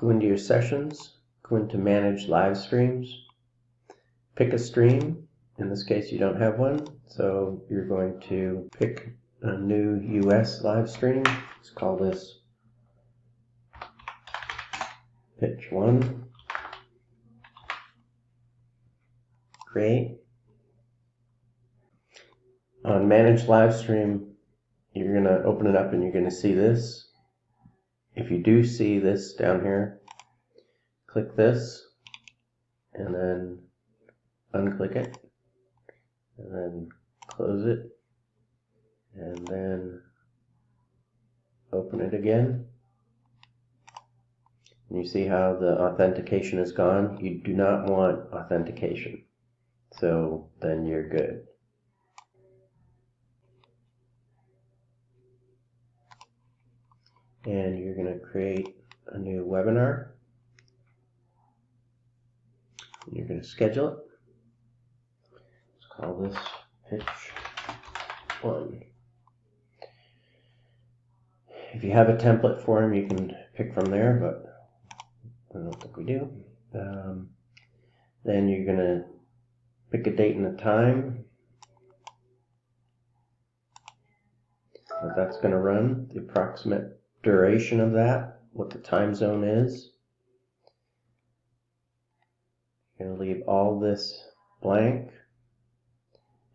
Go into your sessions, go into manage live streams, pick a stream. In this case you don't have one, so you're going to pick a new US live stream. Let's call this pitch 1. Create. On manage live stream, you're going to open it up and you're going to see this. If you do see this down here, click this and then unclick it and then close it and then open it again. And you see how the authentication is gone? You do not want authentication, so then you're good. And you're going to create a new webinar. You're going to schedule it. Let's call this pitch 1. If you have a template for them, you can pick from there, but I don't think we do. Then you're going to pick a date and a time that that's going to run, the approximate duration of that, what the time zone is. You're going to leave all this blank.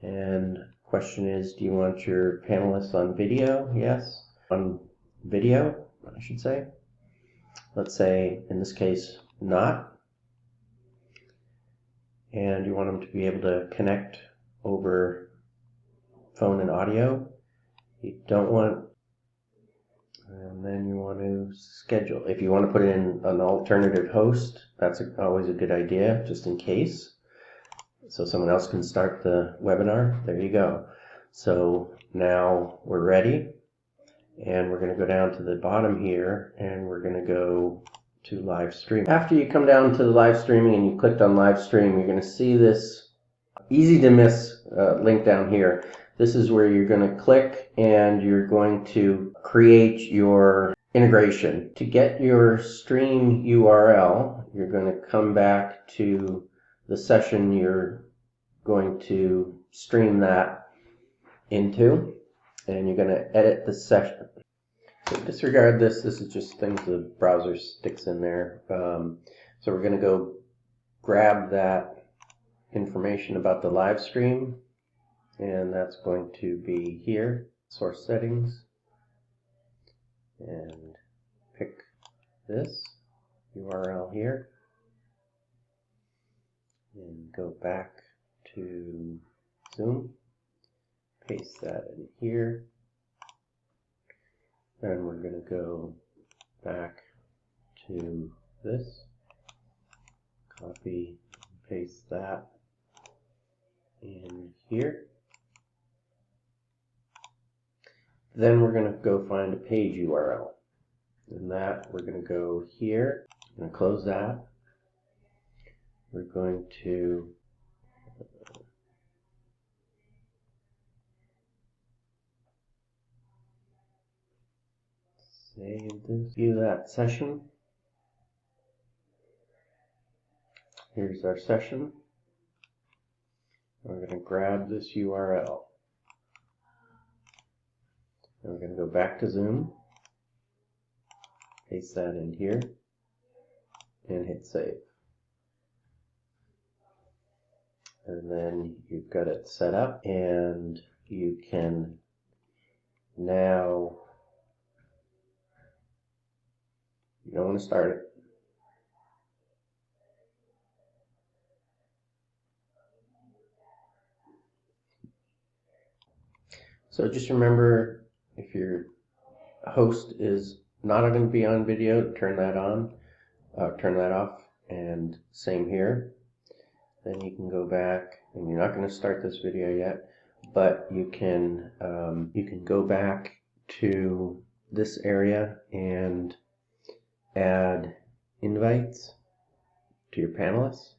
And the question is, do you want your panelists on video? Yes. On video, I should say. Let's say, in this case, not. And you want them to be able to connect over phone and audio. You don't want, and then you want to schedule. If you want to put in an alternative host, that's always a good idea, just in case. So someone else can start the webinar. There you go. So now we're ready. And we're going to go down to the bottom here, and we're going to go to live stream. After you come down to the live streaming and you clicked on live stream, you're going to see this easy to miss link down here. This is where you're going to click and you're going to create your integration. To get your stream URL, you're going to come back to the session you're going to stream that into, and you're going to edit the session. So disregard this. This is just things the browser sticks in there. So we're going to go grab that information about the live stream, and that's going to be here, source settings, and pick this URL here, and go back to Zoom, paste that in here. Then we're going to go back to this, copy, paste that in here. Then we're going to go find a page URL. And that we're going to go here. I'm going to close that. We're going to save this, view that session. Here's our session. We're going to grab this URL. And we're going to go back to Zoom, paste that in here, and hit save. And then you've got it set up, and you can now, you don't want to start it. So just remember, if your host is not going to be on video, turn that on, turn that off, and same here. Then you can go back, and you're not going to start this video yet, but you can go back to this area and add invites to your panelists.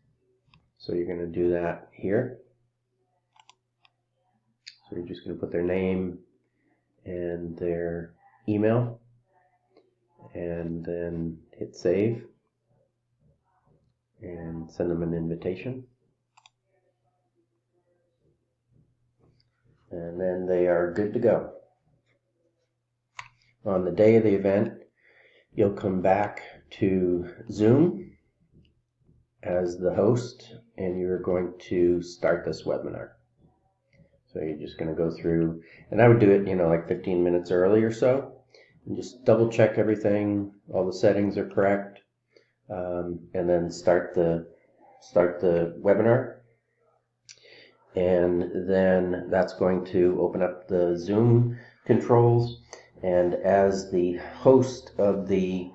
So you're going to do that here. So you're just going to put their name and their email, and then hit save. and send them an invitation. And then they are good to go. On the day of the event, you'll come back to Zoom as the host, and you're going to start this webinar. So you're just going to go through, and I would do it, like 15 minutes early or so, and just double check everything, all the settings are correct, and then start the webinar. And then that's going to open up the Zoom controls, and as the host of the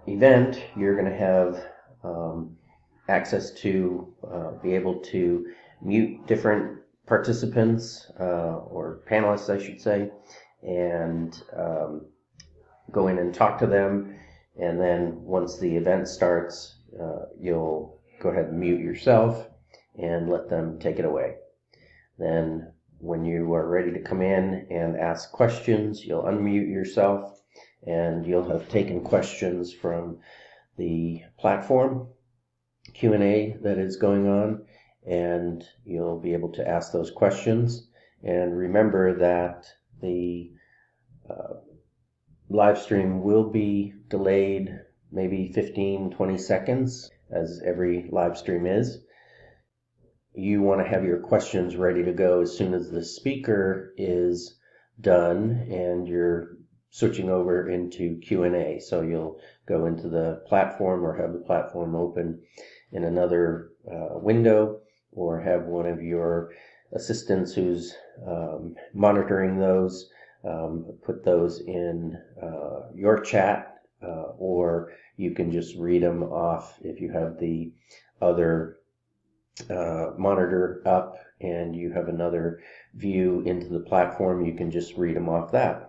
event, you're going to have access to be able to mute different participants, or panelists I should say, and go in and talk to them. And then once the event starts, you'll go ahead and mute yourself and let them take it away. Then when you are ready to come in and ask questions, you'll unmute yourself, and you'll have taken questions from the platform Q&A that is going on, and you'll be able to ask those questions. And remember that the live stream will be delayed maybe 15-20 seconds, as every live stream is. You want to have your questions ready to go as soon as the speaker is done and you're switching over into Q&A. So you'll go into the platform or have the platform open in another window, or have one of your assistants who's monitoring those put those in your chat, or you can just read them off if you have the other monitor up and you have another view into the platform. You can just read them off that.